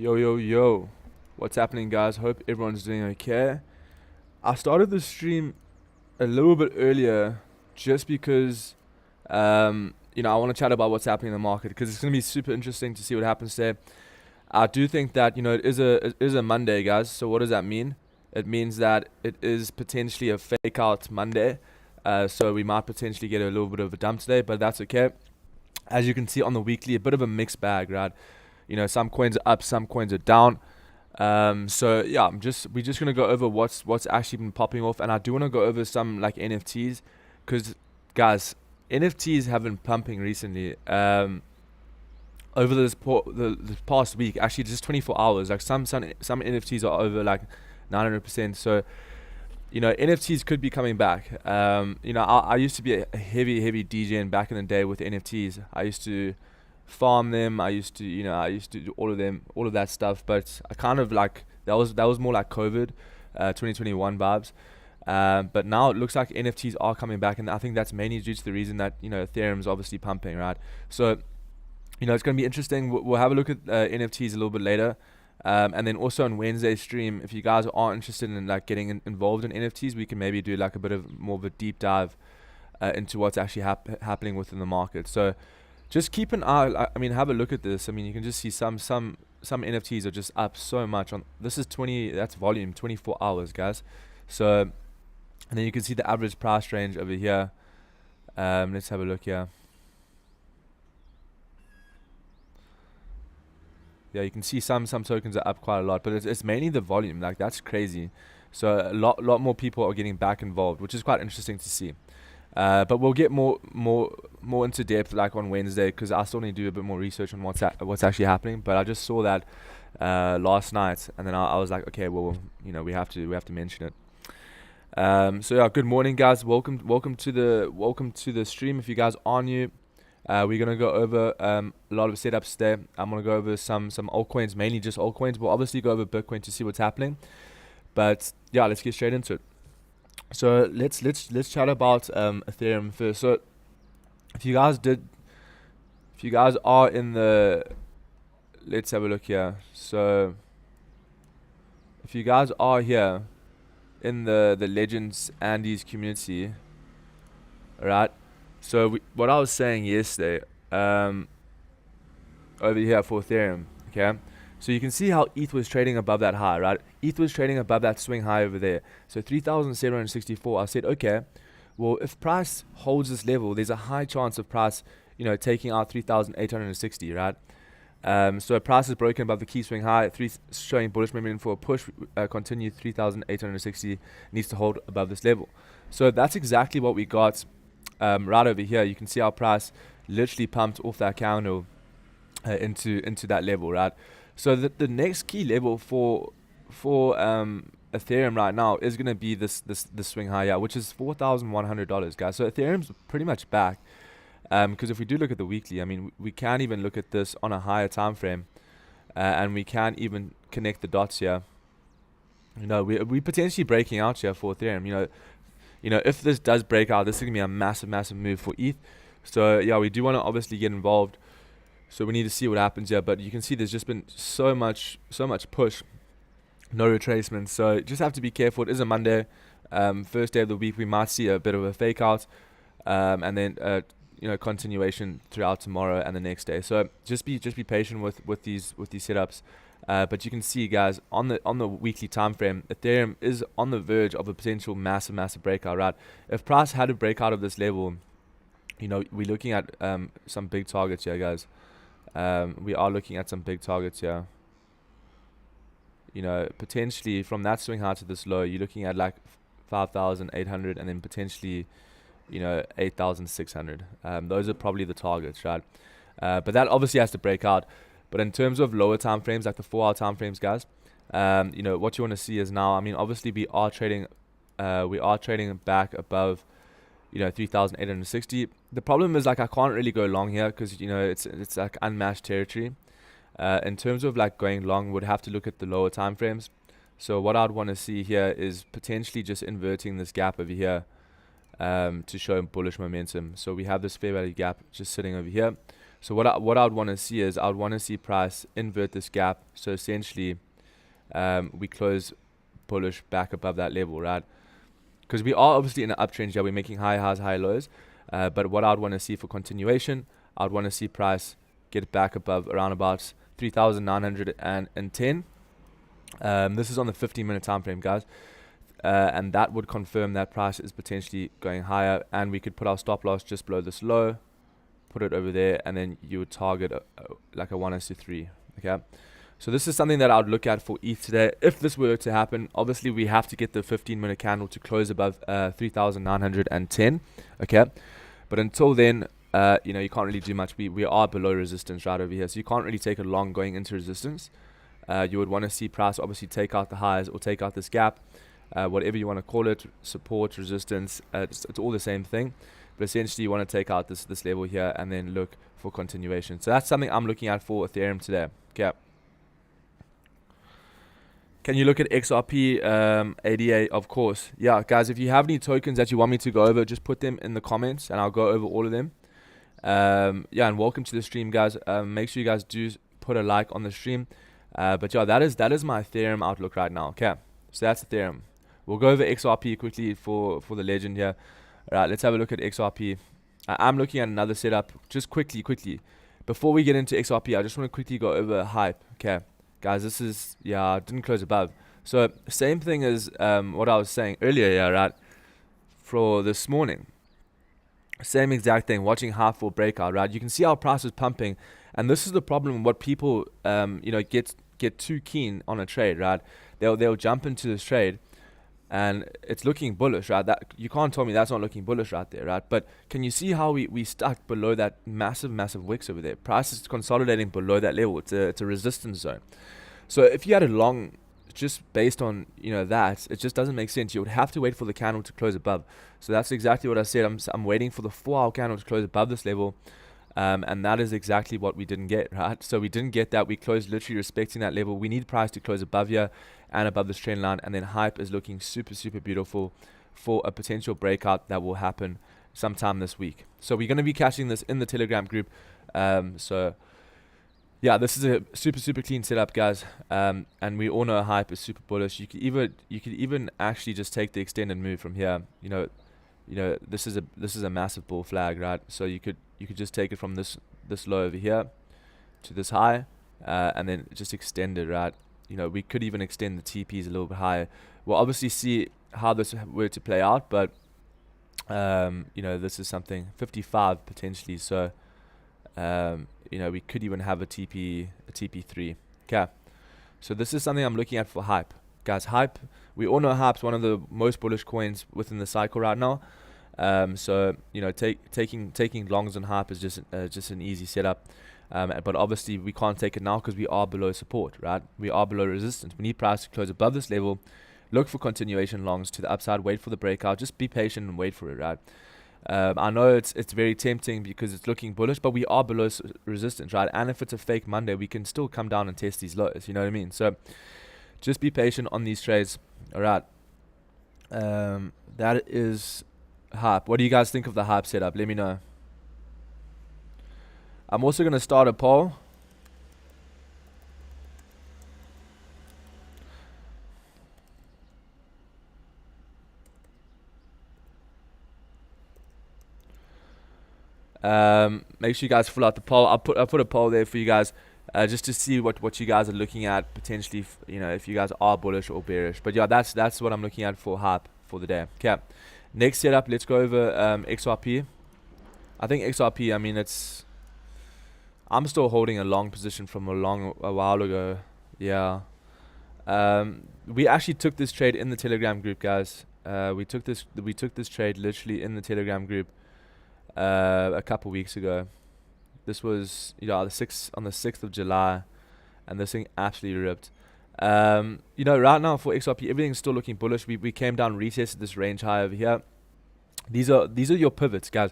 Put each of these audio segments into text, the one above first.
Yo, yo, yo. What's happening, guys? Hope everyone's doing okay. I started the stream a little bit earlier just because, I want to chat about what's happening in the market because it's going to be super interesting to see what happens today. I do think that, it is a Monday, guys. So what does that mean? It means that it is potentially a fake out Monday. So we might potentially get a little bit of a dump today, but that's okay. As you can see on the weekly, a bit of a mixed bag, right? Some coins are up, some coins are down. So yeah, we're just gonna go over what's actually been popping off, and I do want to go over some like NFTs, because guys, NFTs have been pumping recently. Over this past week, actually just 24 hours, like some NFTs are over like 900%. So NFTs could be coming back. I used to be a heavy DJ back in the day with NFTs. I used to farm them. I used to do all of that stuff. But I kind of like that was more like COVID, 2021 vibes. But now it looks like NFTs are coming back, and I think that's mainly due to the reason that Ethereum's obviously pumping, right? So it's going to be interesting. We'll have a look at NFTs a little bit later. And then also on Wednesday's stream, if you guys are interested in like getting involved in NFTs, we can maybe do like a bit of more of a deep dive into what's actually happening within the market. So just keep an eye. I mean, have a look at this. I mean, you can just see some NFTs are just up so much. This is that's volume, 24 hours, guys. So, and then you can see the average price range over here. Let's have a look here. Yeah, you can see some tokens are up quite a lot, but it's mainly the volume. Like, that's crazy. So a lot more people are getting back involved, which is quite interesting to see. But we'll get more into depth like on Wednesday, because I still need to do a bit more research on what's actually happening. But I just saw that last night, and then I was like, okay, well, we have to mention it. So yeah, good morning, guys. Welcome to the stream. If you guys are new, we're gonna go over a lot of setups today. I'm gonna go over some altcoins, mainly just altcoins. We'll obviously go over Bitcoin to see what's happening. But yeah, let's get straight into it. So let's chat about Ethereum first. So if you guys are in the, let's have a look here. So if you guys are here in the Legends Andes community, right? So what I was saying yesterday, over here for Ethereum, okay? So you can see how ETH was trading above that high, right? ETH was trading above that swing high over there. So 3,764. I said, okay, well, if price holds this level, there's a high chance of price, taking out 3,860, right? So price is broken above the key swing high, showing bullish momentum for a push, continue 3,860, needs to hold above this level. So that's exactly what we got right over here. You can see our price literally pumped off that candle into that level, right? So the next key level for Ethereum right now is going to be this swing high, yeah, which is $4,100, guys. So Ethereum's pretty much back. Because if we do look at the weekly, I mean, we can even look at this on a higher time frame, and we can even connect the dots here. We potentially breaking out here for Ethereum. If this does break out, this is gonna be a massive move for ETH. So yeah, we do want to obviously get involved. So we need to see what happens here. But you can see there's just been so much push, no retracement. So just have to be careful. It is a Monday, first day of the week. We might see a bit of a fake out, and then continuation throughout tomorrow and the next day. So just be patient with these setups. But you can see, guys, on the weekly time frame, Ethereum is on the verge of a potential massive breakout, right? If price had to break out of this level, we're looking at some big targets here, guys. We are looking at some big targets here. Potentially from that swing high to this low, you're looking at like 5,800, and then potentially 8,600. Those are probably the targets, right? But that obviously has to break out. But in terms of lower time frames, like the 4-hour time frames, guys, what you want to see is now, I mean, obviously we are trading back above 3,860. The problem is, like, I can't really go long here because it's like unmatched territory. In terms of like going long, would have to look at the lower time frames. So what I'd want to see here is potentially just inverting this gap over here, to show bullish momentum. So we have this fair value gap just sitting over here. So what I would want to see is I would want to see price invert this gap. So essentially, we close bullish back above that level, right? Because we are obviously in an uptrend here. We're making high highs, high lows. But what I'd want to see for continuation, I'd want to see price get back above around about 3,910. This is on the 15-minute time frame, guys. And that would confirm that price is potentially going higher, and we could put our stop loss just below this low, put it over there, and then you would target like a 1:3. Okay, so this is something that I would look at for ETH today. If this were to happen, obviously we have to get the 15-minute candle to close above 3,910. Okay, but until then, you can't really do much. We are below resistance right over here, so you can't really take a long going into resistance. You would want to see price obviously take out the highs or take out this gap, whatever you want to call it, support, resistance, it's all the same thing. But essentially you want to take out this level here and then look for continuation. So that's something I'm looking at for Ethereum today. Okay. Can you look at XRP ADA? Of course. Yeah, guys, if you have any tokens that you want me to go over, just put them in the comments and I'll go over all of them. Yeah, and welcome to the stream, guys. Make sure you guys do put a like on the stream. But yeah, that is my Ethereum outlook right now. Okay, so that's Ethereum. We'll go over XRP quickly for the legend here. All right, let's have a look at XRP. I'm looking at another setup. Just quickly. Before we get into XRP, I just want to quickly go over hype. Okay, guys, this is, yeah, didn't close above. So same thing as what I was saying earlier, yeah, right? For this morning. Same exact thing, watching half for breakout, right? You can see our price is pumping, and this is the problem. What people, get too keen on a trade, right? They'll jump into this trade, and it's looking bullish, right? That you can't tell me that's not looking bullish right there, right? But can you see how we stuck below that massive wicks over there? Price is consolidating below that level. It's a resistance zone. So if you had a long, just based on that, it just doesn't make sense. You would have to wait for the candle to close above. So that's exactly what I said. I'm waiting for the 4-hour candle to close above this level, and that is exactly what we didn't get, right? So we didn't get that. We closed literally respecting that level. We need price to close above here and above this trend line, and then hype is looking super beautiful for a potential breakout that will happen sometime this week. So we're going to be catching this in the Telegram group. So yeah, this is a super clean setup, guys. And we all know hype is super bullish. You could even actually just take the extended move from here. This is a massive bull flag, right? So you could just take it from this low over here to this high, and then just extend it, right? We could even extend the TPs a little bit higher. We'll obviously see how this were to play out, but this is something 55 potentially. So we could even have a TP3. Okay, so this is something I'm looking at for hype, guys. Hype, we all know hype's one of the most bullish coins within the cycle right now. So taking longs on hype is just an easy setup. But obviously we can't take it now because we are below support, right? We are below resistance. We need price to close above this level. Look for continuation longs to the upside. Wait for the breakout. Just be patient and wait for it, right? I know it's very tempting because it's looking bullish, but we are below resistance, right? And if it's a fake Monday, we can still come down and test these lows. You know what I mean? So just be patient on these trades. All right. That is hype. What do you guys think of the hype setup? Let me know. I'm also going to start a poll. Make sure you guys fill out the poll. I'll put a poll there for you guys, just to see what you guys are looking at potentially. If you guys are bullish or bearish. But yeah, that's what I'm looking at for hype for the day. Okay, next setup. Let's go over XRP. I think XRP. I mean, I'm still holding a long position from a while ago. Yeah. We actually took this trade in the Telegram group, guys. We took this trade literally in the Telegram group a couple weeks ago. This was on the 6th of July, and this thing absolutely ripped. Right now for XRP, everything's still looking bullish. We came down, retested this range high over here. These are your pivots, guys.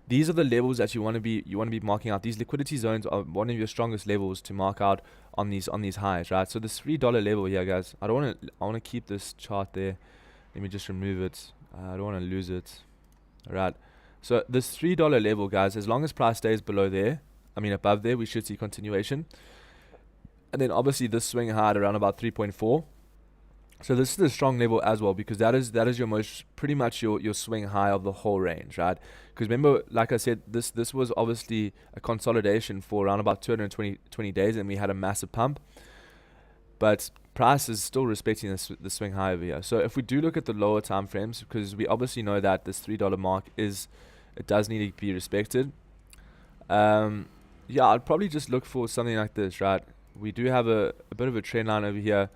These are the levels that you want to be marking out. These liquidity zones are one of your strongest levels to mark out on these highs, right? So this $3 level here, guys. I want to keep this chart there. Let me just remove it. I don't want to lose it. All right. So this $3 level, guys, as long as price stays below there, above there, we should see continuation. And then obviously this swing high at around about 3.4. So this is a strong level as well, because that is your pretty much your swing high of the whole range, right? Because remember, like I said, this was obviously a consolidation for around about 220 days, and we had a massive pump. But price is still respecting the swing high over here. So if we do look at the lower time frames, because we obviously know that this $3 mark it does need to be respected. Yeah, I'd probably just look for something like this, right? We do have a bit of a trend line over here.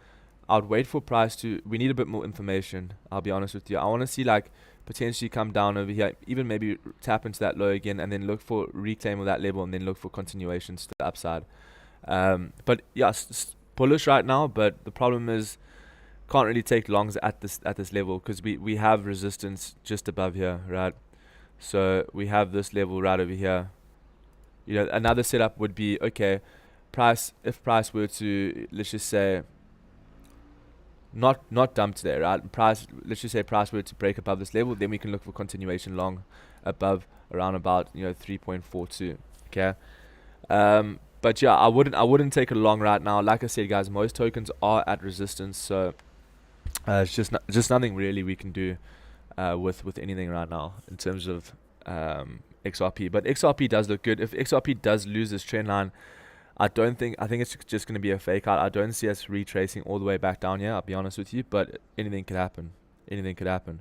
I'd wait for price we need a bit more information, I'll be honest with you. I want to see like potentially come down over here, even maybe tap into that low again, and then look for reclaim of that level, and then look for continuations to the upside. But yeah, bullish right now, but the problem is can't really take longs at this level, because we have resistance just above here, right? So we have this level right over here. You know, another setup would be, okay, if price were to, let's just say, not dump today, right? Let's just say price were to break above this level, then we can look for continuation long above around about 3.42. Okay. But yeah, I wouldn't take a long right now. Like I said, guys, most tokens are at resistance, so it's just nothing really we can do with anything right now in terms of XRP. But XRP does look good. If XRP does lose this trend line, I think it's just going to be a fake out. I don't see us retracing all the way back down here, I'll be honest with you, but anything could happen. Anything could happen.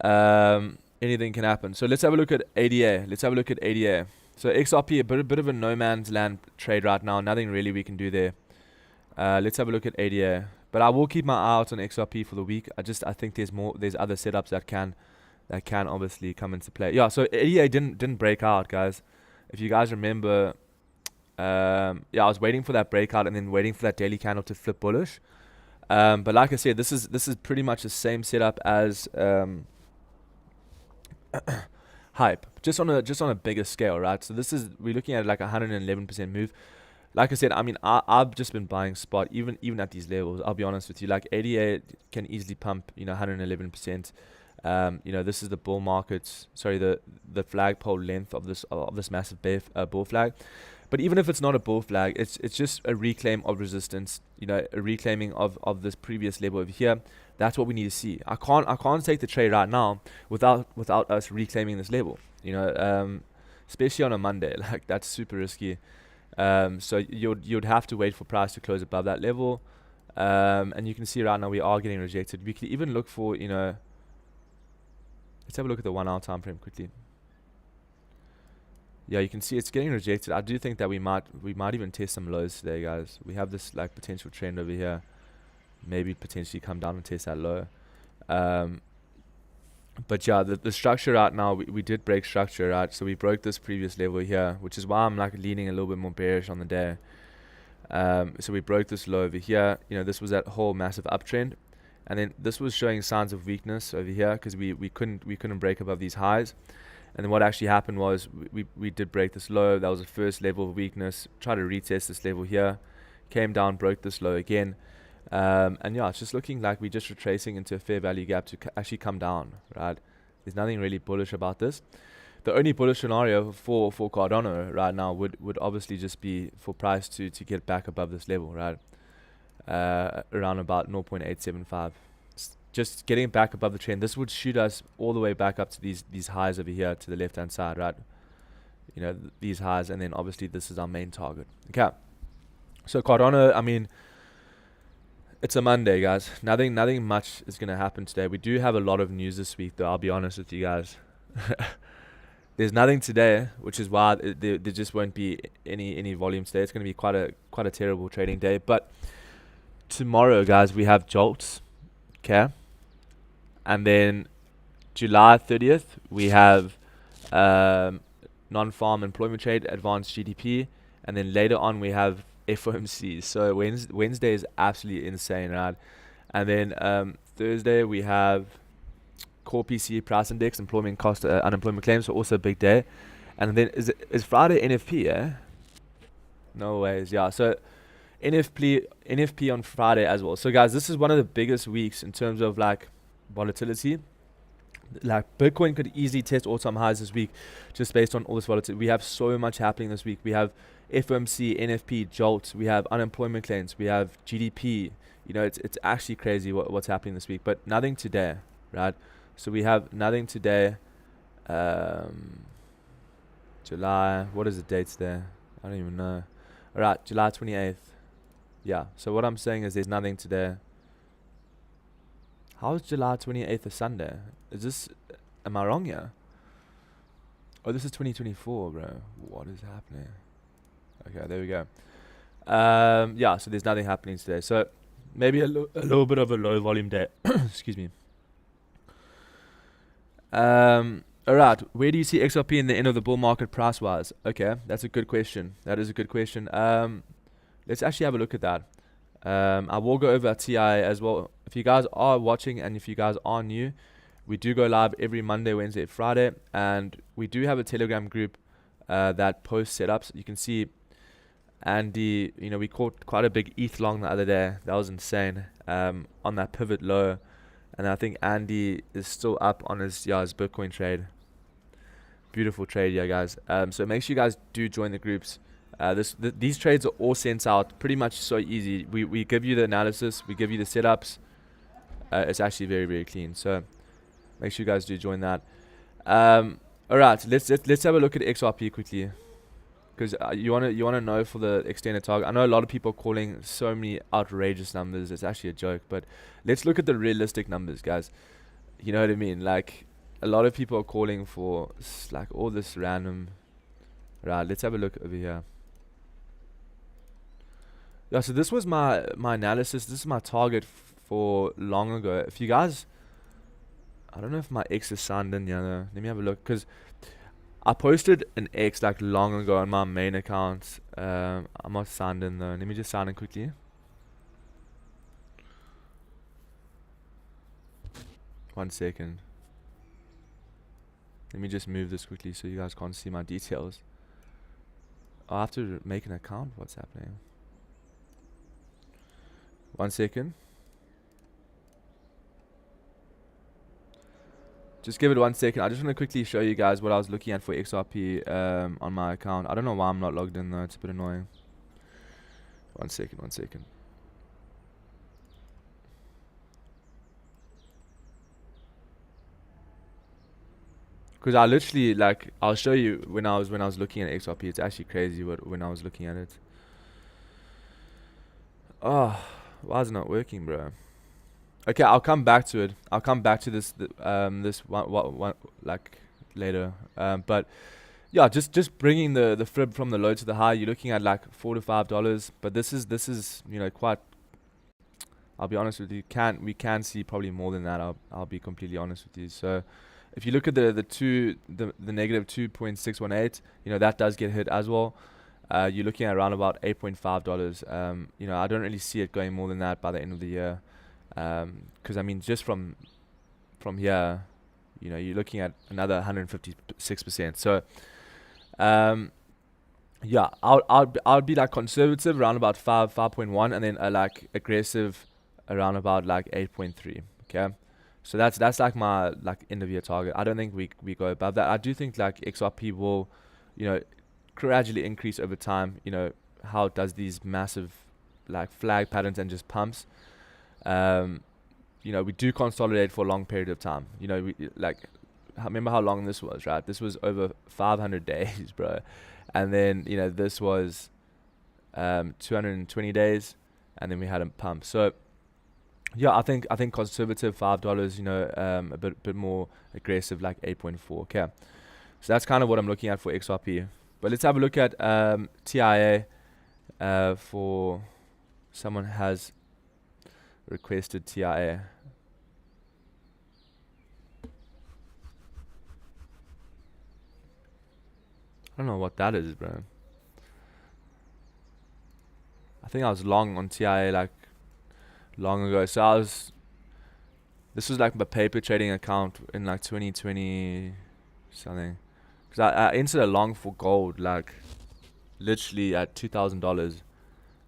So let's have a look at ADA. So XRP, a bit of a no man's land trade right now. Nothing really we can do there. Let's have a look at ADA. But I will keep my eye out on XRP for the week. I think there's other setups that can obviously come into play. Yeah, so ADA didn't break out, guys. If you guys remember, I was waiting for that breakout and then waiting for that daily candle to flip bullish. But like I said, this is pretty much the same setup as hype, just on a bigger scale, right? So we're looking at like 111% move. Like I said, I've just been buying spot even at these levels. I'll be honest with you, like 88 can easily pump 111%. This is the bull market, sorry, the flagpole length of this massive bull flag. But even if it's not a bull flag, it's just a reclaim of resistance, a reclaiming of this previous level over here. That's what we need to see. I can't take the trade right now without us reclaiming this level, especially on a Monday. Like, that's super risky. So you'd have to wait for price to close above that level. And you can see right now we are getting rejected. We could even look for, let's have a look at the 1 hour time frame quickly. Yeah, you can see it's getting rejected. I do think that we might even test some lows today, guys. We have this like potential trend over here. Maybe potentially come down and test that low. But yeah, the structure right now, we did break structure, right? So we broke this previous level here, which is why I'm like leaning a little bit more bearish on the day. So we broke this low over here. This was that whole massive uptrend. And then this was showing signs of weakness over here, because we couldn't break above these highs. And then what actually happened was we did break this low. That was the first level of weakness. Try to retest this level here. Came down, broke this low again. And yeah, it's just looking like we're just retracing into a fair value gap to actually come down, right? There's nothing really bullish about this. The only bullish scenario for Cardano right now would obviously just be for price to get back above this level, right? Around about 0.875. Just getting back above the trend. This would shoot us all the way back up to these highs over here to the left hand side, right? These highs, and then obviously this is our main target. Okay. So Cardano, it's a Monday, guys. Nothing much is gonna happen today. We do have a lot of news this week, though. I'll be honest with you guys. There's nothing today, which is why there just won't be any volume today. It's gonna be quite a terrible trading day. But tomorrow, guys, we have jolts. Okay. And then July 30th, we have non-farm employment trade, advanced GDP, and then later on we have FOMC. So Wednesday is absolutely insane, right? And then Thursday we have core PCE price index, employment cost, unemployment claims, so also a big day. And then is Friday NFP, yeah? No ways, yeah. So NFP on Friday as well. So guys, this is one of the biggest weeks in terms of like volatility. Like Bitcoin could easily test all-time highs this week, just based on all this volatility. We have so much happening this week. We have FOMC, NFP, JOLT. We have unemployment claims. We have GDP. You know, it's actually crazy what's happening this week. But nothing today, right? So we have nothing today. July. What is the dates there? I don't even know. All right, July 28th. Yeah. So what I'm saying is there's nothing today. How is July 28th a Sunday? Am I wrong here? Oh, this is 2024, bro. What is happening? Okay, there we go. Yeah, so there's nothing happening today. So maybe a little bit of a low volume day. Excuse me. All right, where do you see XRP in the end of the bull market price-wise? Okay, that's a good question. That is a good question. Let's actually have a look at that. I will go over TIA as well. If you guys are watching and if you guys are new, we do go live every Monday, Wednesday, Friday, and we do have a Telegram group that posts setups. You can see Andy, you know, we caught quite a big ETH long the other day. That was insane on that pivot low. And I think Andy is still up on his Bitcoin trade. Beautiful trade, yeah, guys. So make sure you guys do join the groups. These trades are all sent out pretty much so easy. We give you the analysis, we give you the setups. It's actually very, very clean. So make sure you guys do join that. All right, let's have a look at XRP quickly, because you wanna know for the extended target. I know a lot of people are calling so many outrageous numbers. It's actually a joke, but let's look at the realistic numbers, guys. You know what I mean? Like a lot of people are calling for like all this random. Right, let's have a look over here. Yeah, so this was my analysis. This is my target for long ago. If you guys, I don't know if my X is signed in. Yeah, no. Let me have a look, because I posted an X like long ago on my main account. I'm not signed in though. Let me just sign in quickly. One second. Let me just move this quickly so you guys can't see my details. I have to make an account. What's happening? 1 second. Just give it 1 second. I just want to quickly show you guys what I was looking at for XRP on my account. I don't know why I'm not logged in though. It's a bit annoying. 1 second, 1 second. Because I literally, like, I'll show you when I was looking at XRP. It's actually crazy when I was looking at it. Oh, why is it not working, bro? Okay, I'll come back to it. I'll come back to this this one like later. But yeah, just bringing the fib from the low to the high. You're looking at like $4 to $5. But this is you know quite. I'll be honest with you. We can see probably more than that. I'll be completely honest with you. So if you look at the negative 2.618, you know that does get hit as well. You're looking at around about $8.5. You know, I don't really see it going more than that by the end of the year. Because I mean, just from here, you know, you're looking at another 156%. So, yeah, I'll be like conservative around about 5.1, and then like aggressive around about like 8.3. Okay, so that's like my like end of year target. I don't think we go above that. I do think like XRP will, you know, gradually increase over time. You know how it does these massive like flag patterns and just pumps. You know, we do consolidate for a long period of time. You know, we like remember how long this was, right? This was over 500 days, bro. And then, you know, this was 220 days, and then we had a pump. So yeah, I think conservative $5, you know, a bit more aggressive like 8.4. Okay. So that's kind of what I'm looking at for XRP. But let's have a look at TIA for someone has requested TIA. I don't know what that is, bro. I think I was long on TIA like long ago. So this was like my paper trading account in like 2020 something. Because I entered a long for gold like literally at $2,000.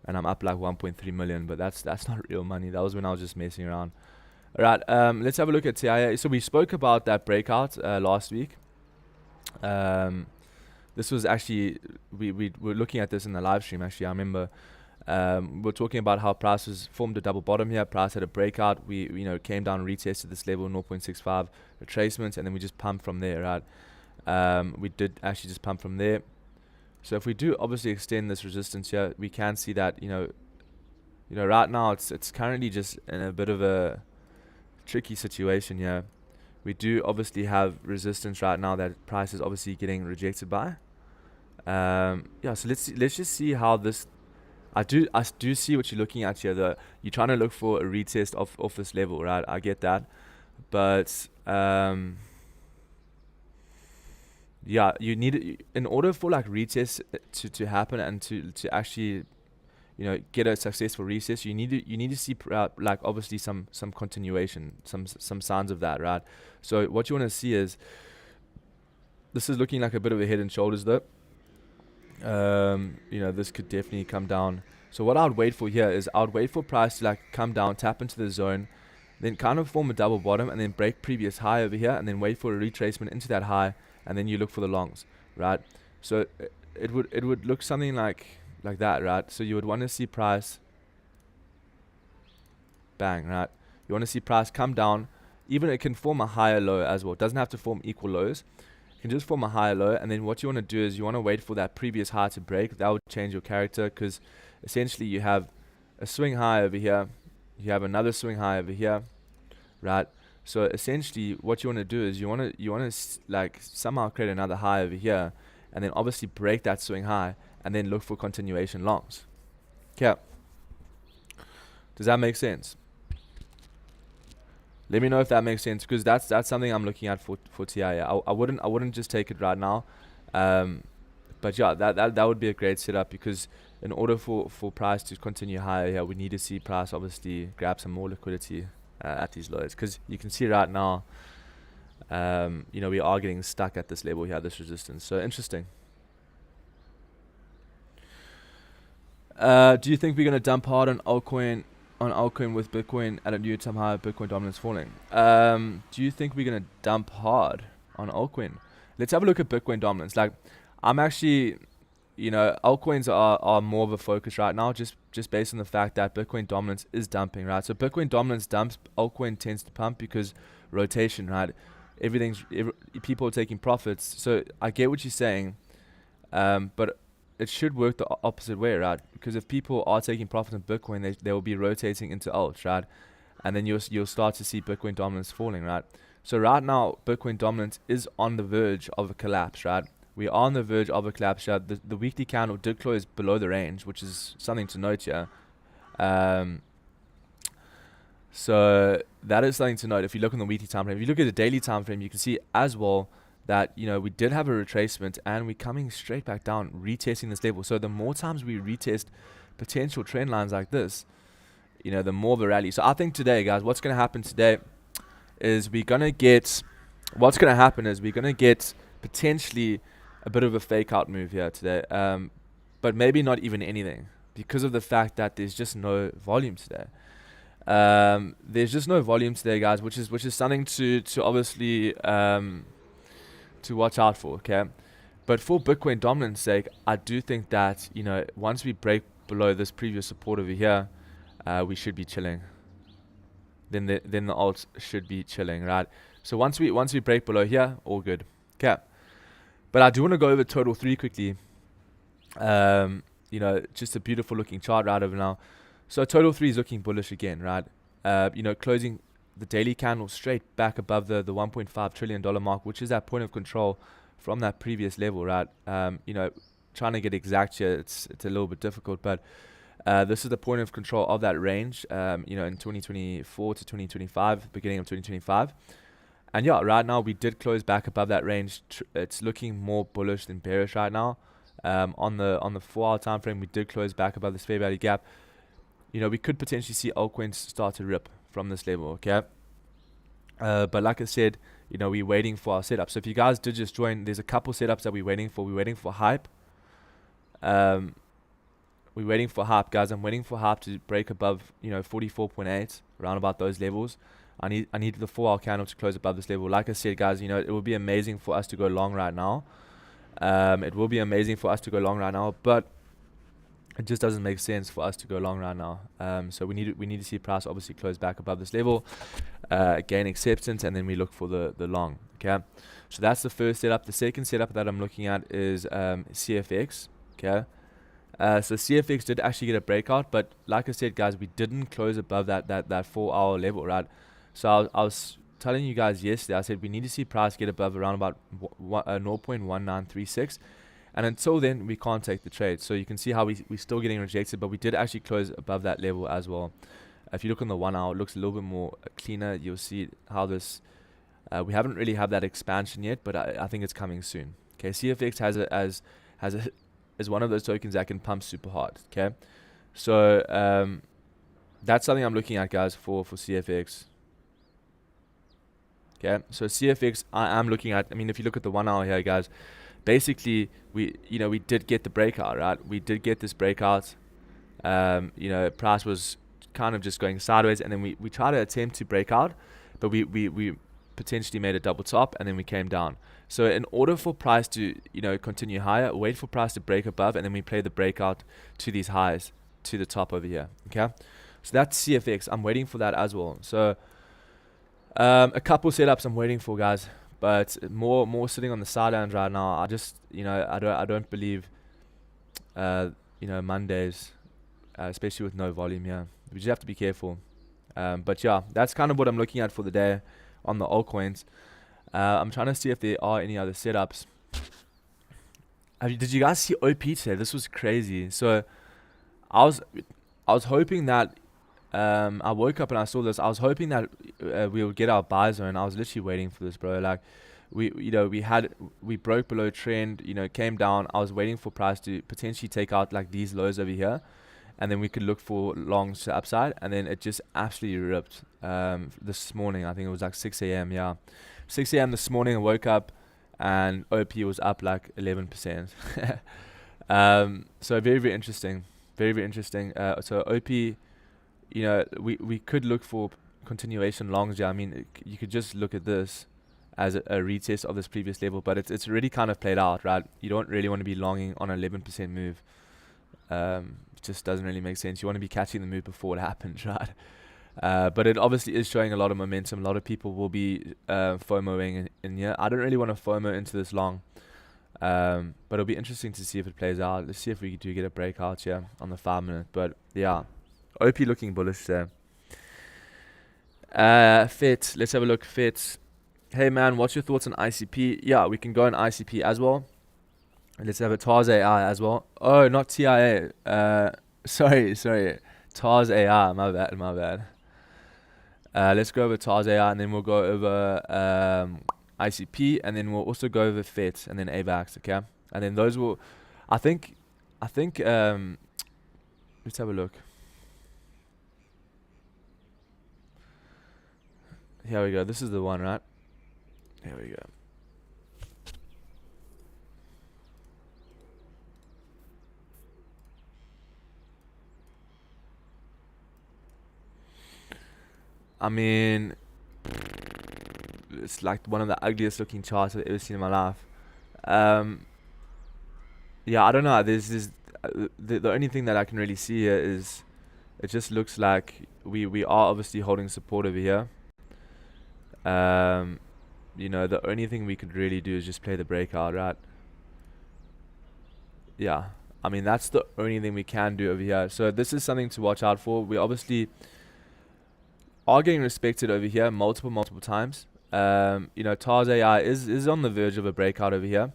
And I'm up like 1.3 million, but that's not real money. That was when I was just messing around. All right, let's have a look at TIA. So we spoke about that breakout last week. This was actually, we were looking at this in the live stream, actually. I remember we're talking about how prices formed a double bottom here. Price had a breakout. We came down, retested this level, 0.65 retracement, and then we just pumped from there, right? We did actually just pump from there. So if we do obviously extend this resistance here, we can see that, right now it's currently just in a bit of a tricky situation here. We do obviously have resistance right now that price is obviously getting rejected by. So let's just see how this. I do see what you're looking at here. You're trying to look for a retest off this level, right? I get that, but you need, in order for like retest to happen and to actually get a successful retest, you need to see like obviously some continuation, some signs of that, right? So what you want to see is, this is looking like a bit of a head and shoulders though. This could definitely come down. So what I would wait for here is, I would wait for price to like come down, tap into the zone, then kind of form a double bottom and then break previous high over here, and then wait for a retracement into that high, and then you look for the longs, right? So it would look something like that, right? So you would want to see price bang, right? You want to see price come down. Even it can form a higher low as well. It doesn't have to form equal lows. You can just form a higher low, and then what you want to do is you want to wait for that previous high to break. That would change your character, because essentially you have a swing high over here, you have another swing high over here, right? So essentially what you want to do is you want to like somehow create another high over here, and then obviously break that swing high, and then look for continuation longs. Okay, does that make sense? Let me know if that makes sense, because that's something I'm looking at for TIA. I wouldn't just take it right now, but yeah, that would be a great setup, because in order for price to continue higher here, we need to see price obviously grab some more liquidity at these lows, because you can see right now, we are getting stuck at this level here, this resistance. So interesting. Do you think we're gonna dump hard on altcoin with Bitcoin at a new time high, Bitcoin dominance falling? Do you think we're gonna dump hard on altcoin? Let's have a look at Bitcoin dominance. Like, I'm actually, altcoins are more of a focus right now, just based on the fact that Bitcoin dominance is dumping, right? So Bitcoin dominance dumps, altcoin tends to pump, because rotation, right? People are taking profits. So I get what you're saying, but it should work the opposite way, right? Because if people are taking profit in Bitcoin, they will be rotating into alts, right? And then you'll start to see Bitcoin dominance falling, right? So right now, Bitcoin dominance is on the verge of a collapse, right? We are on the verge of a collapse here. The weekly candle did close below the range, which is something to note here. So that is something to note. If you look on the weekly time frame, if you look at the daily time frame, you can see as well that we did have a retracement, and we're coming straight back down, retesting this level. So the more times we retest potential trend lines like this, the more the rally. So I think today, guys, what's going to happen today is we're going to get potentially a bit of a fake out move here today, but maybe not even anything, because of the fact that there's just no volume today. There's just no volume today, guys, which is something to obviously to watch out for, okay? But for Bitcoin dominance sake, I do think that once we break below this previous support over here, we should be chilling. Then the alts should be chilling, right? So once we break below here, all good, okay? But I do want to go over total 3 quickly. Just a beautiful looking chart right over now. So total 3 is looking bullish again, right? Closing the daily candle straight back above the $1.5 trillion mark, which is that point of control from that previous level, right? Trying to get exact here, it's a little bit difficult, but this is the point of control of that range, in 2024 to 2025, beginning of 2025. And yeah, right now we did close back above that range. It's looking more bullish than bearish right now. On the 4-hour time frame, we did close back above this fair value gap. We could potentially see altcoins start to rip from this level, okay? But like I said, we're waiting for our setup. So if you guys did just join, there's a couple setups that we're waiting for. We're waiting for hype. We're waiting for hype, guys. I'm waiting for hype to break above 44.8, around about those levels. I need the 4 hour candle to close above this level. Like I said, guys, you know, it would be amazing for us to go long right now. It will be amazing for us to go long right now, but it just doesn't make sense for us to go long right now. So we need to see price obviously close back above this level, gain acceptance, and then we look for the long. Okay, so that's the first setup. The second setup that I'm looking at is CFX. Okay, so CFX did actually get a breakout, but like I said, guys, we didn't close above that 4 hour level, right? So I was telling you guys yesterday, I said we need to see price get above around about 0.1936. And until then, we can't take the trade. So you can see how we're still getting rejected, but we did actually close above that level as well. If you look on the 1 hour, it looks a little bit more cleaner. You'll see how this, we haven't really had that expansion yet, but I think it's coming soon. Okay, CFX is one of those tokens that can pump super hard. Okay, so that's something I'm looking at, guys, for CFX. Okay, so CFX, I am looking at. I mean, if you look at the 1 hour here, guys, basically we did get the breakout, right? We did get this breakout. Price was kind of just going sideways, and then we tried to attempt to break out, but we potentially made a double top, and then we came down. So in order for price to continue higher, wait for price to break above, and then we play the breakout to these highs to the top over here. Okay, so that's CFX. I'm waiting for that as well. So a couple setups I'm waiting for, guys, but more sitting on the sidelines right now. I just I don't believe Mondays, especially with no volume here. We just have to be careful. But yeah, that's kind of what I'm looking at for the day on the altcoins. I'm trying to see if there are any other setups. Did you guys see OP today? This was crazy. So I was hoping that I woke up and I saw this. I was hoping that we would get our buy zone. I was literally waiting for this, bro. Like we broke below trend, came down. I was waiting for price to potentially take out like these lows over here, and then we could look for longs to upside, and then it just absolutely ripped this morning. I think it was like 6 a.m. Yeah, 6 a.m. this morning. I woke up and OP was up like 11%. So very interesting, very interesting. So OP, we could look for continuation longs. Yeah, I mean, you could just look at this as a retest of this previous level, but it's already kind of played out, right? You don't really want to be longing on an 11% move. It just doesn't really make sense. You want to be catching the move before it happens, right? But it obviously is showing a lot of momentum. A lot of people will be FOMOing in here. I don't really want to FOMO into this long, but it'll be interesting to see if it plays out. Let's see if we do get a breakout here on the 5 minute. But yeah, OP looking bullish there. FIT, let's have a look. FIT. Hey man, what's your thoughts on ICP? Yeah, we can go on ICP as well. Let's have a TARS AI as well. Oh, not TIA. Sorry. TARS AI. My bad. Let's go over TARS AI, and then we'll go over ICP, and then we'll also go over FET, and then AVAX. Okay, and then those will. I think. Let's have a look. Here we go. This is the one, right? Here we go. I mean, it's like one of the ugliest looking charts I've ever seen in my life. Yeah, I don't know. There's this. The only thing that I can really see here is, it just looks like we are obviously holding support over here. The only thing we could really do is just play the breakout, right? Yeah, I mean, that's the only thing we can do over here. So this is something to watch out for. We obviously are getting respected over here multiple times. TARS AI is on the verge of a breakout over here.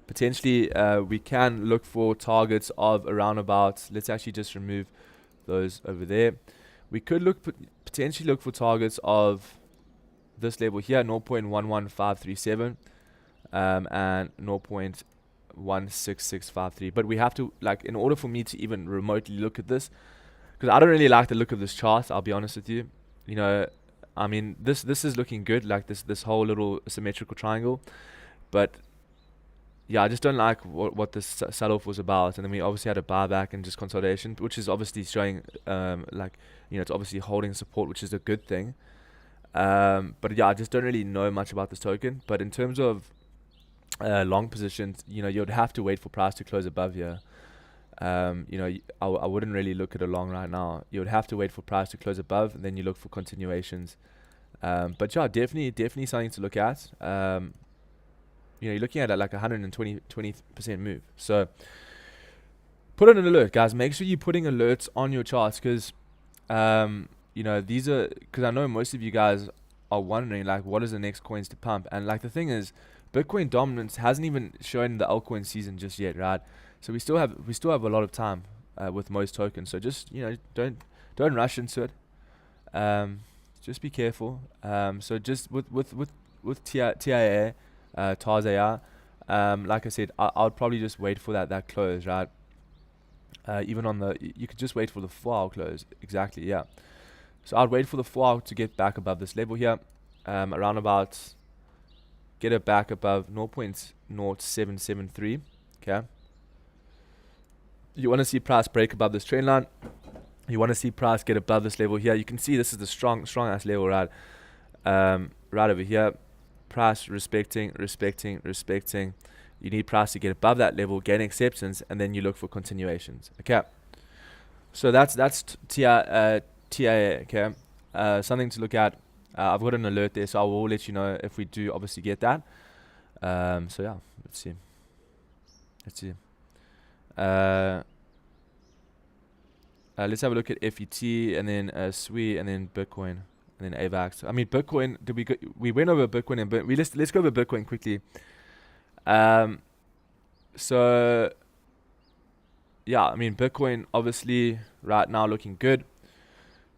Potentially, we can look for targets of around about, let's actually just remove those over there. We could potentially look for targets of this level here, 0.11537 and 0.16653. But we have to, in order for me to even remotely look at this, because I don't really like the look of this chart, I'll be honest with you. I mean, this is looking good, like this whole little symmetrical triangle, but yeah, I just don't like what this sell-off was about. And then we obviously had a buyback and just consolidation, which is obviously showing it's obviously holding support, which is a good thing. But yeah, I just don't really know much about this token. But in terms of long positions, you'd have to wait for price to close above here. I wouldn't really look at a long right now. You would have to wait for price to close above, and then you look for continuations. But yeah, definitely something to look at. You're looking at like 120% move. So put on an alert, guys. Make sure you're putting alerts on your charts, because these are, because I know most of you guys are wondering like, what is the next coins to pump? And like the thing is, Bitcoin dominance hasn't even shown the altcoin season just yet, right? So we still have a lot of time with most tokens. So just don't rush into it. Just be careful. So just with TIA, TARS like I said, I would probably just wait for that close, right? Even on you could just wait for the 4-hour close. Exactly, yeah. So I'd wait for the 4-hour to get back above this level here, around about, get it back above 0.0773. Okay. You want to see price break above this trend line. You want to see price get above this level here. You can see this is the strong ass level, right? Right over here. Price respecting. You need price to get above that level, gain acceptance, and then you look for continuations. Okay. So that's TIA. Okay. Something to look at. I've got an alert there, so I will let you know if we do obviously get that. So yeah, let's see. Let's have a look at FET, and then SWE, and then Bitcoin, and then AVAX. I mean, Bitcoin. We went over Bitcoin, and let's go over Bitcoin quickly. So yeah, I mean, Bitcoin obviously right now looking good.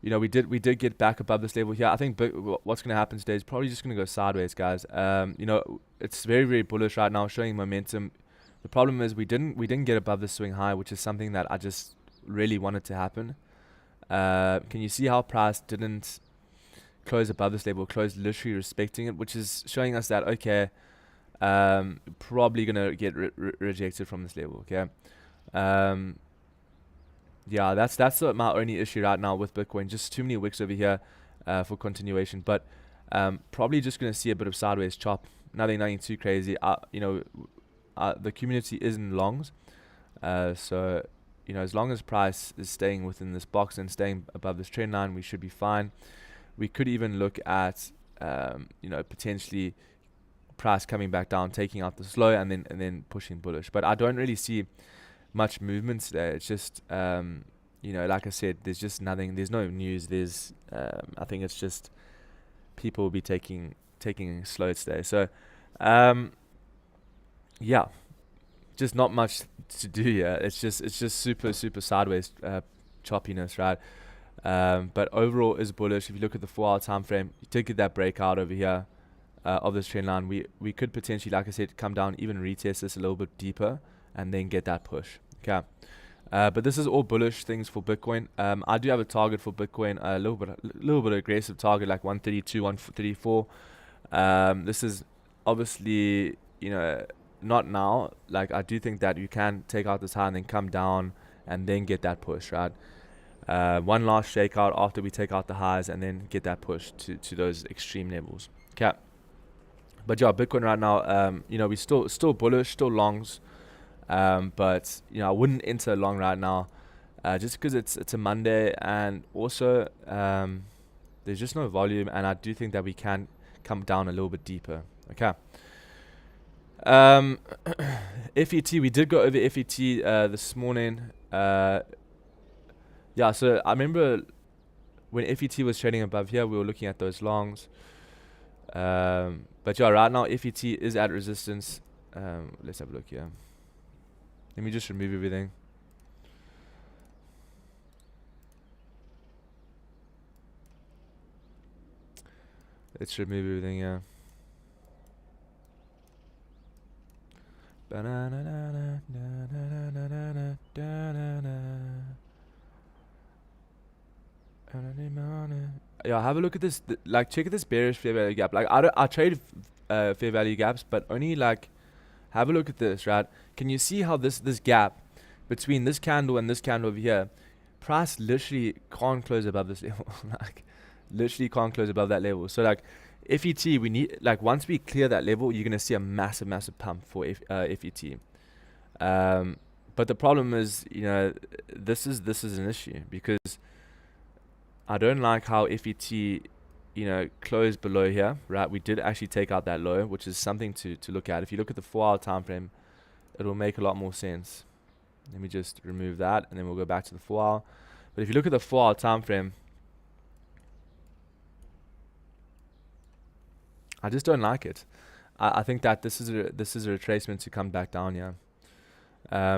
We did get back above this level here. I think what's going to happen today is probably just going to go sideways, guys. It's very, very bullish right now, showing momentum. The problem is we didn't get above the swing high, which is something that I just really wanted to happen. Can you see how price didn't close above this level, closed literally respecting it, which is showing us that, okay, probably going to get rejected from this level, okay? Yeah, that's my only issue right now with Bitcoin. Just too many wicks over here for continuation, but probably just going to see a bit of sideways chop. Nothing too crazy. The community is in longs, so as long as price is staying within this box and staying above this trend line, we should be fine. We could even look at potentially price coming back down, taking out the slow, and then pushing bullish. But I don't really see much movements there. It's just like I said, there's just nothing. There's no news. I think it's just people will be taking slow today. So yeah, just not much to do here. It's just super sideways choppiness, right? But overall is bullish. If you look at the 4-hour time frame, you did get that breakout over here of this trend line. We could potentially, like I said, come down, even retest this a little bit deeper, and then get that push. Okay. But this is all bullish things for Bitcoin. I do have a target for Bitcoin, a little bit aggressive target, like 132, 134. This is obviously, not now. Like, I do think that you can take out this high and then come down and then get that push, right? One last shakeout after we take out the highs, and then get that push to those extreme levels. Okay. But yeah, Bitcoin right now, we still bullish, still longs. But I wouldn't enter long right now, just because it's a Monday, and also there's just no volume, and I do think that we can come down a little bit deeper. Okay. FET, we did go over FET this morning. Yeah, so I remember when FET was trading above here, we were looking at those longs. But yeah, right now FET is at resistance. Let's have a look here. Let me just remove everything. Let's remove everything, yeah. Yeah, have a look at this. Like, check this bearish fair value gap. Like, I trade fair value gaps, but only like, have a look at this, right? Can you see how this gap between this candle and this candle over here, price literally can't close above this level. Like, Literally can't close above that level. So like FET, we need, like, once we clear that level, you're gonna see a massive pump for FET. But the problem is, you know, this is an issue because I don't like how FET, you know, closed below here, right? We did actually take out that low, which is something to look at. If you look at the 4-hour time frame, it will make a lot more sense. Let me just remove that, and then we'll go back to the 4-hour. But if you look at the 4-hour time frame, I just don't like it. I think that this is a retracement to come back down here.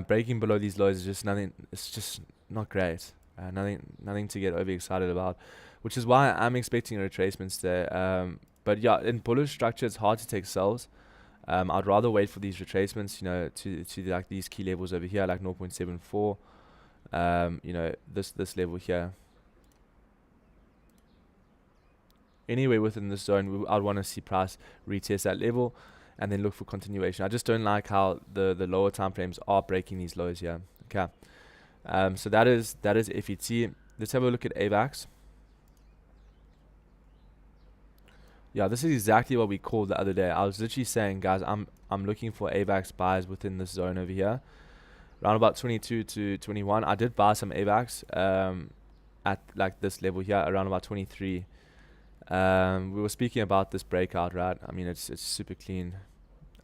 Breaking below these lows is just nothing. It's just not great. Nothing to get overexcited about, which is why I'm expecting a retracement there. But yeah, in bullish structure, it's hard to take sells. I'd rather wait for these retracements, you know, to like these key levels over here, like 0.74. You know, this level here. Anywhere within this zone, I'd want to see price retest that level and then look for continuation. I just don't like how the lower time frames are breaking these lows here. Okay. So that is FET. Let's have a look at AVAX. Yeah, this is exactly what we called the other day. I was literally saying, guys, I'm looking for AVAX buys within this zone over here, around about 22 to 21. I did buy some AVAX at like this level here, around about 23. We were speaking about this breakout, right? I mean, it's super clean.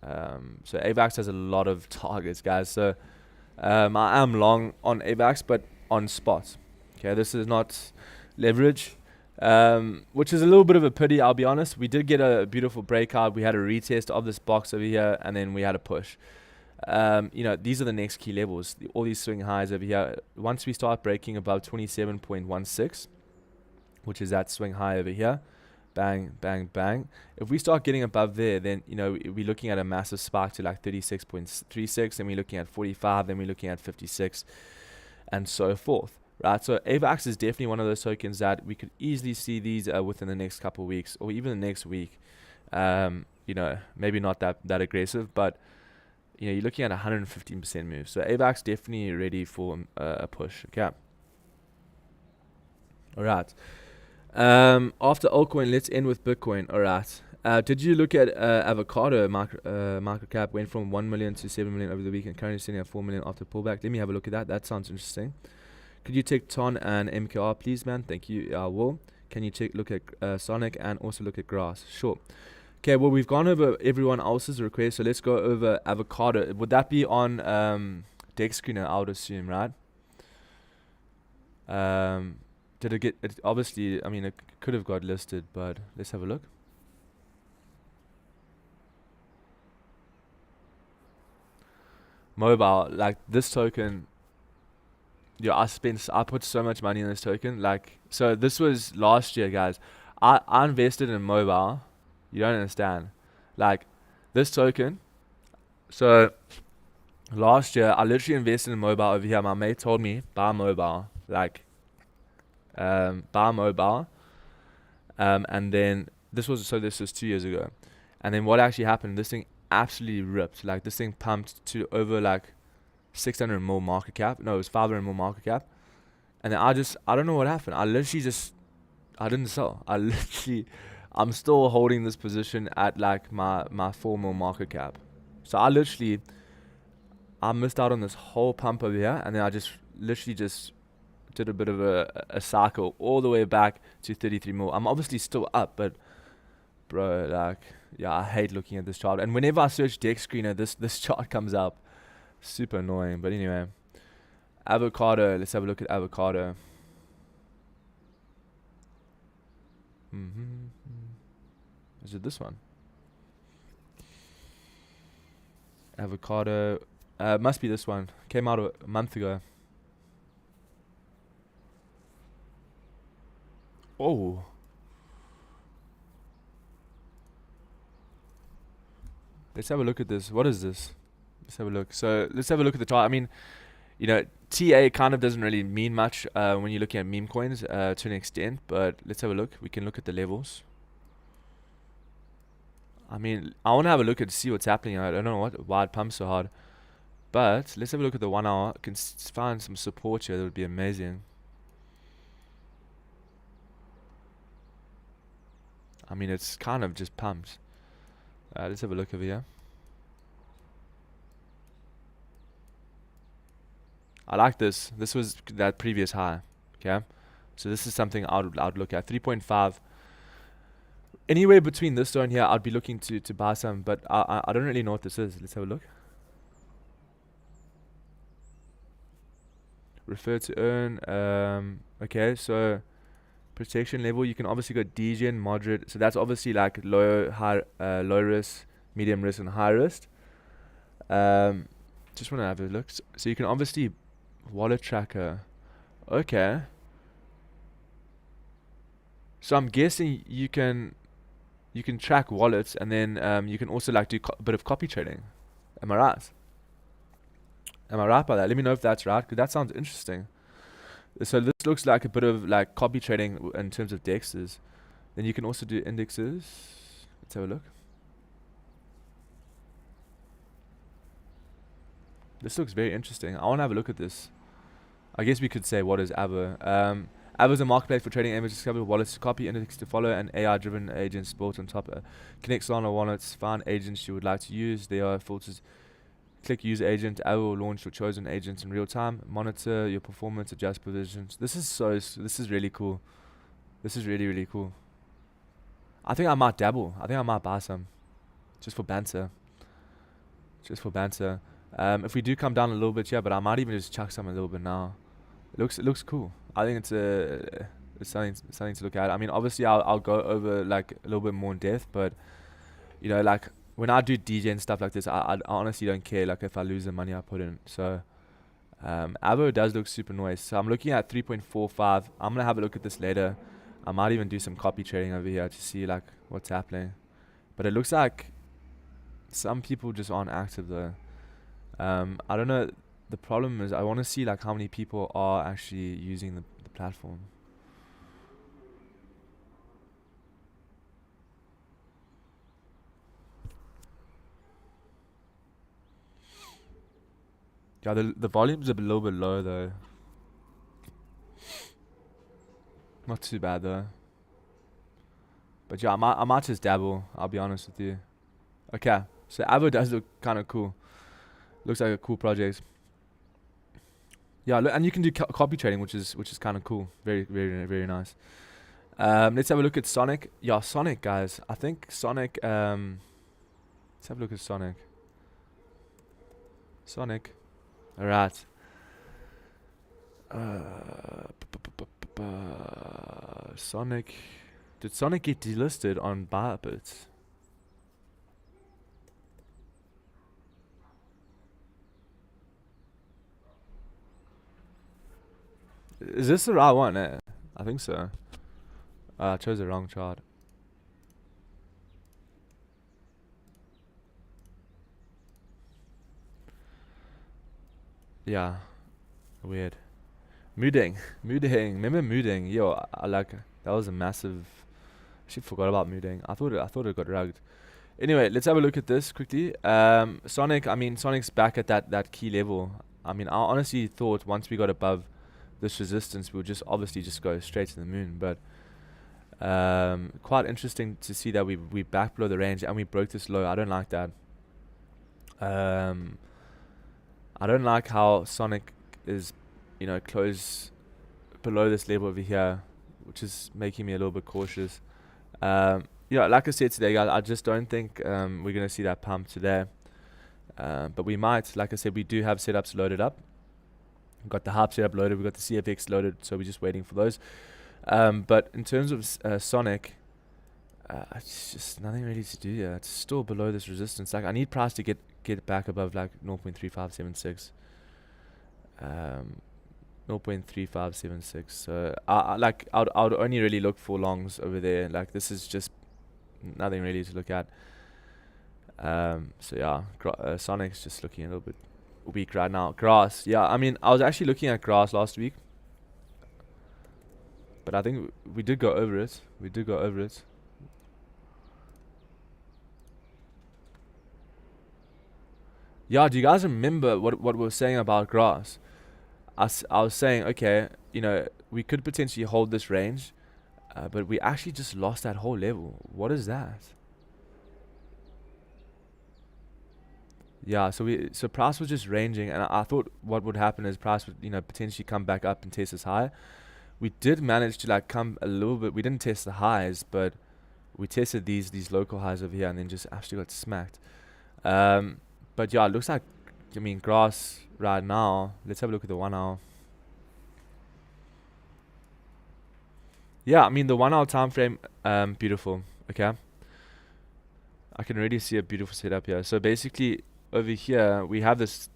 So AVAX has a lot of targets, guys. So I am long on AVAX, but on spot. Okay, this is not leverage, which is a little bit of a pity, I'll be honest. We did get a beautiful breakout. We had a retest of this box over here, and then we had a push. You know, these are the next key levels. All these swing highs over here. Once we start breaking above 27.16, which is that swing high over here, bang, bang, bang. If we start getting above there, then, you know, we're looking at a massive spike to like 36.36, then we're looking at 45, then we're looking at 56, and so forth, right? So AVAX is definitely one of those tokens that we could easily see these within the next couple of weeks, or even the next week. You know, maybe not that aggressive, but, you know, you're looking at 115% move. So AVAX definitely ready for a push. Okay. All right. After Altcoin, let's end with Bitcoin. All right. Did you look at avocado market cap went from 1 million to 7 million over the weekend, currently sitting at 4 million after pullback? Let me have a look at that. That sounds interesting. Could you take TON and MKR, please, man? Thank you. I will. Can you look at Sonic and also look at Grass? Sure. Okay, well, we've gone over everyone else's request, so let's go over avocado. Would that be on Dex Screener, I would assume, right? Did it get it? Obviously, I mean, it could have got listed, but let's have a look. Mobile, like this token, yeah, I put so much money in this token. Like, so this was last year, guys. I invested in mobile. You don't understand. Like, this token. So last year, I literally invested in mobile over here. My mate told me, buy mobile. Like, buy mobile. And then this was 2 years ago. And then what actually happened, this thing absolutely ripped. Like, this thing pumped to over like 600 mil market cap. No, it was 500 mil market cap. And then I don't know what happened. I didn't sell. I'm still holding this position at like my 4 mil market cap. So I missed out on this whole pump over here. And then I literally did a bit of a cycle all the way back to 33 mil. I'm obviously still up, but bro, like, yeah, I hate looking at this chart. And whenever I search Dex Screener, this chart comes up. Super annoying. But anyway, avocado. Let's have a look at avocado. Is it this one? Avocado. Must be this one. Came out a month ago. Oh. Let's have a look at this. What is this? Let's have a look. So let's have a look at the chart. I mean, you know, TA kind of doesn't really mean much when you're looking at meme coins to an extent, but let's have a look. We can look at the levels. I mean, I want to have a look at see what's happening. I don't know why it pumps so hard, but let's have a look at the 1 hour. I can find some support here. That would be amazing. I mean, it's kind of just pumped. Let's have a look over here. I like this. This was that previous high. Okay, so this is something I'd look at. 3.5. Anywhere between this zone here, I'd be looking to buy some, but I don't really know what this is. Let's have a look. Refer to earn. Okay, so protection level, you can obviously go degen, moderate. So that's obviously like low risk, medium risk, and high risk. Just want to have a look. So you can obviously wallet tracker. Okay. So I'm guessing you can track wallets, and then you can also like do a bit of copy trading. Am I right? Am I right by that? Let me know if that's right, because that sounds interesting. So this looks like a bit of like copy trading in terms of dexes. Then you can also do indexes. Let's have a look. This looks very interesting. I want to have a look at this. I guess we could say, what is Avo? Avo is a marketplace for trading images, discover wallets to copy, index to follow, and AI-driven agents built on top. Connect Solana wallets, find agents you would like to use. There are filters. Click use agent. Avo will launch your chosen agents in real time. Monitor your performance, adjust positions. This is really cool. This is really, really cool. I think I might dabble. I think I might buy some, just for banter. Just for banter. If we do come down a little bit, yeah, but I might even just chuck some a little bit now. It looks cool. I think it's something to look at. I mean, obviously I'll go over like a little bit more in depth, but you know, like when I do DJ and stuff like this, I honestly don't care like if I lose the money I put in. So Avo does look super nice. So I'm looking at 3.45. I'm gonna have a look at this later. I might even do some copy trading over here to see like what's happening. But it looks like some people just aren't active though. I don't know. The problem is I want to see like how many people are actually using the platform. Yeah, the volume's a little bit low though. Not too bad though. But yeah, I might just dabble. I'll be honest with you. Okay, so Avo does look kind of cool. Looks like a cool project. Yeah, and you can do copy trading, which is kind of cool. Very, very, very nice. Let's have a look at Sonic. Yeah, Sonic, guys. I think Sonic. Let's have a look at Sonic. Sonic. All right. Sonic. Did Sonic get delisted on Bybit? Is this the right one? I think so. I chose the wrong chart. Yeah. Weird. Mooding. Remember Mooding? Yo, I like that was a massive. Actually forgot about Mooding. I thought it got rugged. Anyway, let's have a look at this quickly. Sonic. I mean, Sonic's back at that key level. I mean, I honestly thought once we got above this resistance, we would just obviously just go straight to the moon. But quite interesting to see that we back below the range and we broke this low. I don't like that. I don't like how Sonic is, close below this level over here, which is making me a little bit cautious. Like I said today, guys, I just don't think we're gonna see that pump today. But we might. Like I said, we do have setups loaded up. We've got the hype setup loaded. We've got the CFX loaded, so we're just waiting for those. But in terms of Sonic, it's just nothing really to do here. It's still below this resistance. Like I need price to get back above like 0.3576. 0.3576. So I would only really look for longs over there. Like this is just nothing really to look at. So yeah, Sonic's just looking a little bit weak right now. Grass, yeah. I mean, I was actually looking at grass last week, but I think we did go over it. Yeah, do you guys remember what we were saying about grass? I was saying, okay, we could potentially hold this range, But we actually just lost that whole level. What is that? Yeah, so price was just ranging, and I thought what would happen is price would potentially come back up and test this high. We did manage to like come a little bit. We didn't test the highs, but we tested these local highs over here, and then just actually got smacked. But yeah, it looks like grass right now. Let's have a look at the 1 hour. Yeah, the 1 hour time frame, beautiful. Okay, I can already see a beautiful setup here. So basically, over here we have this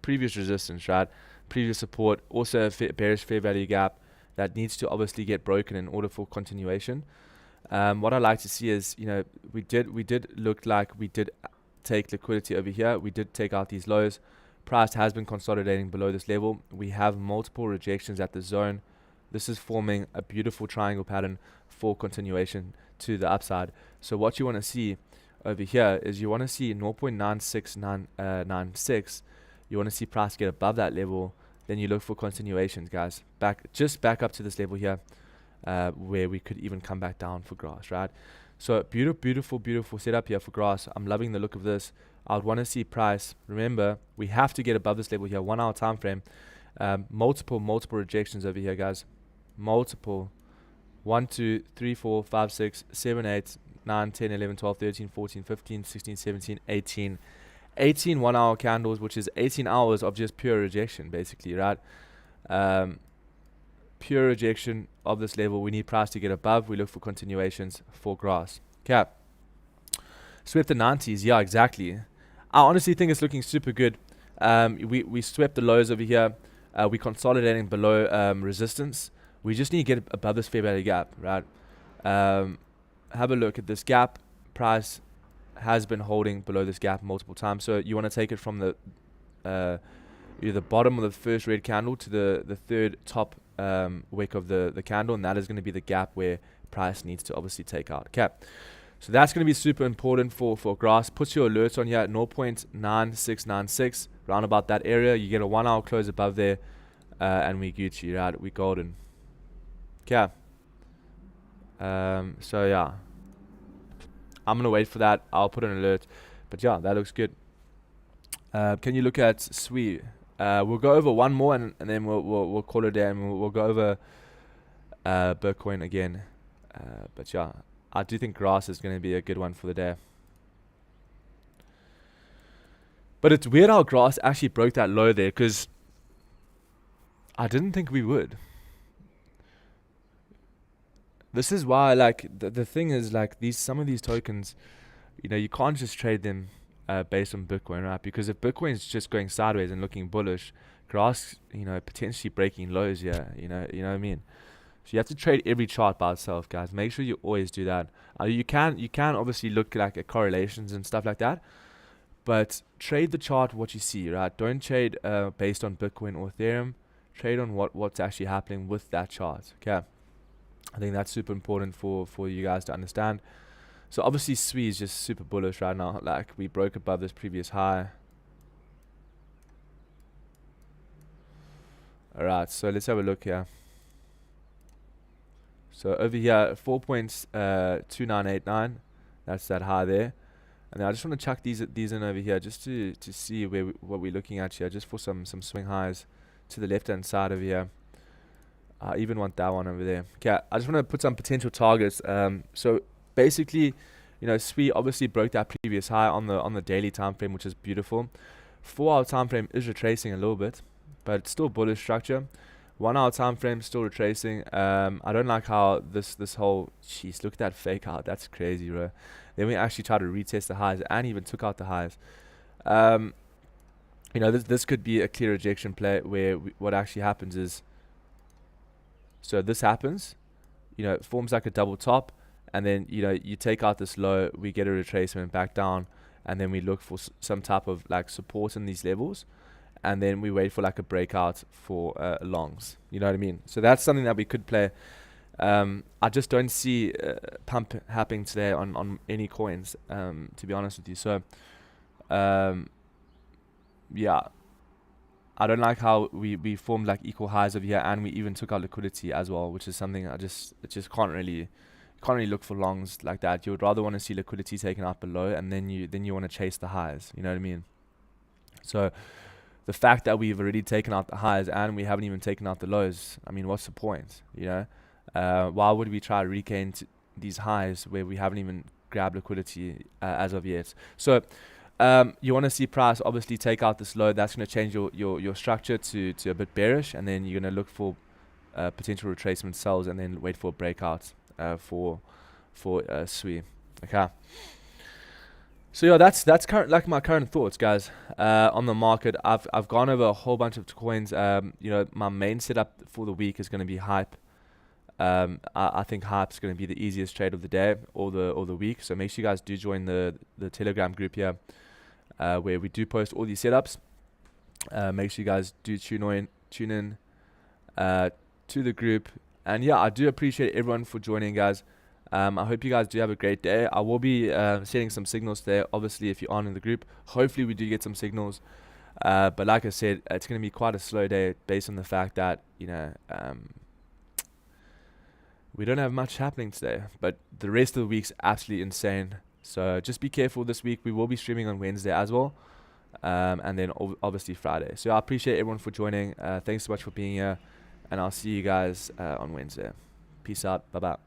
previous resistance, right? Previous support, also a bearish fair value gap that needs to obviously get broken in order for continuation. What I like to see is, we did look like we did take liquidity over here. We did take out these lows. Price has been consolidating below this level. We have multiple rejections at the zone. This is forming a beautiful triangle pattern for continuation to the upside. So what you want to see over here is you want to see 0.96996. You want to see price get above that level. Then you look for continuations, guys. Back up to this level here, where we could even come back down for grass, right? So beautiful setup here for grass. I'm loving the look of this. I would want to see price. Remember, we have to get above this level here. 1 hour time frame. Multiple rejections over here, guys. Multiple. 1, 2, 3, 4, 5, 6, 7, 8, 9, 10, 11, 12, 13, 14, 15, 16, 17, 18. 18 1 hour candles, which is 18 hours of just pure rejection, basically, right? Pure rejection of this level. We need price to get above. We look for continuations for grass. Okay. Swept the 90s. Yeah, exactly. I honestly think it's looking super good. We swept the lows over here. We're consolidating below resistance. We just need to get above this fair value gap, right? Have a look at this gap. Price has been holding below this gap multiple times. So you want to take it from the bottom of the first red candle to the third top wick of the candle, and that is going to be the gap where price needs to obviously take out. Okay, so that's going to be super important for grass. Put your alerts on here at 0.9696, round about that area. You get a 1 hour close above there, and we Gucci, right? We golden. Okay. So yeah, I'm gonna wait for that. I'll put an alert, but yeah, that looks good. Can you look at SWE? We'll go over one more, and then we'll call it a day, and we'll go over Bitcoin again. But yeah, I do think grass is going to be a good one for the day. But it's weird how grass actually broke that low there, because I didn't think we would. This is why, like, the thing is, like, some of these tokens, you can't just trade them based on Bitcoin, right? Because if Bitcoin is just going sideways and looking bullish, grass, potentially breaking lows here, you know what I mean? So you have to trade every chart by itself, guys. Make sure you always do that. You can obviously look like at correlations and stuff like that, but trade the chart what you see, right? Don't trade based on Bitcoin or Ethereum. Trade on what's actually happening with that chart. Okay, I think that's super important for you guys to understand. So obviously SWE is just super bullish right now. Like, we broke above this previous high. Alright, so let's have a look here. So over here, 4.2989, that's that high there. And then I just want to chuck these in over here just to see what we're looking at here, just for some swing highs to the left hand side over here. I even want that one over there. Okay, I just want to put some potential targets. So basically, SWE obviously broke that previous high on the daily time frame, which is beautiful. 4 hour time frame is retracing a little bit, but it's still bullish structure. 1 hour time frame still retracing. I don't like how this whole, jeez, look at that fake out. That's crazy, bro. Then we actually tried to retest the highs and even took out the highs. This could be a clear rejection play where what actually happens is, so this happens, it forms like a double top, and then you take out this low, we get a retracement back down, and then we look for some type of like support in these levels, and then we wait for like a breakout for longs. You know what I mean? So that's something that we could play. I just don't see pump happening today on any coins, to be honest with you. So yeah, I don't like how we formed like equal highs over here, and we even took our liquidity as well, which is something it just can't really look for longs like that. You would rather want to see liquidity taken out below, and then you want to chase the highs. You know what I mean? So the fact that we've already taken out the highs and we haven't even taken out the lows, I mean, what's the point? You know, why would we try to regain these highs where we haven't even grabbed liquidity as of yet? So you want to see price obviously take out this low. That's going to change your structure to a bit bearish, and then you're going to look for potential retracement sells, and then wait for a breakout for SWE. Okay. So yeah, that's my current thoughts, guys, on the market. I've gone over a whole bunch of coins. You know, my main setup for the week is going to be hype. I think hype's going to be the easiest trade of the day or the week. So make sure you guys do join the Telegram group here, where we do post all these setups. Make sure you guys do tune in to the group. And yeah, I do appreciate everyone for joining, guys. I hope you guys do have a great day. I will be setting some signals there, obviously, if you aren't in the group. Hopefully we do get some signals. But like I said, it's going to be quite a slow day based on the fact that, you know, we don't have much happening today. But the rest of the week's absolutely insane. So just be careful this week. We will be streaming on Wednesday as well. And then obviously Friday. So I appreciate everyone for joining. Thanks so much for being here. And I'll see you guys on Wednesday. Peace out. Bye-bye.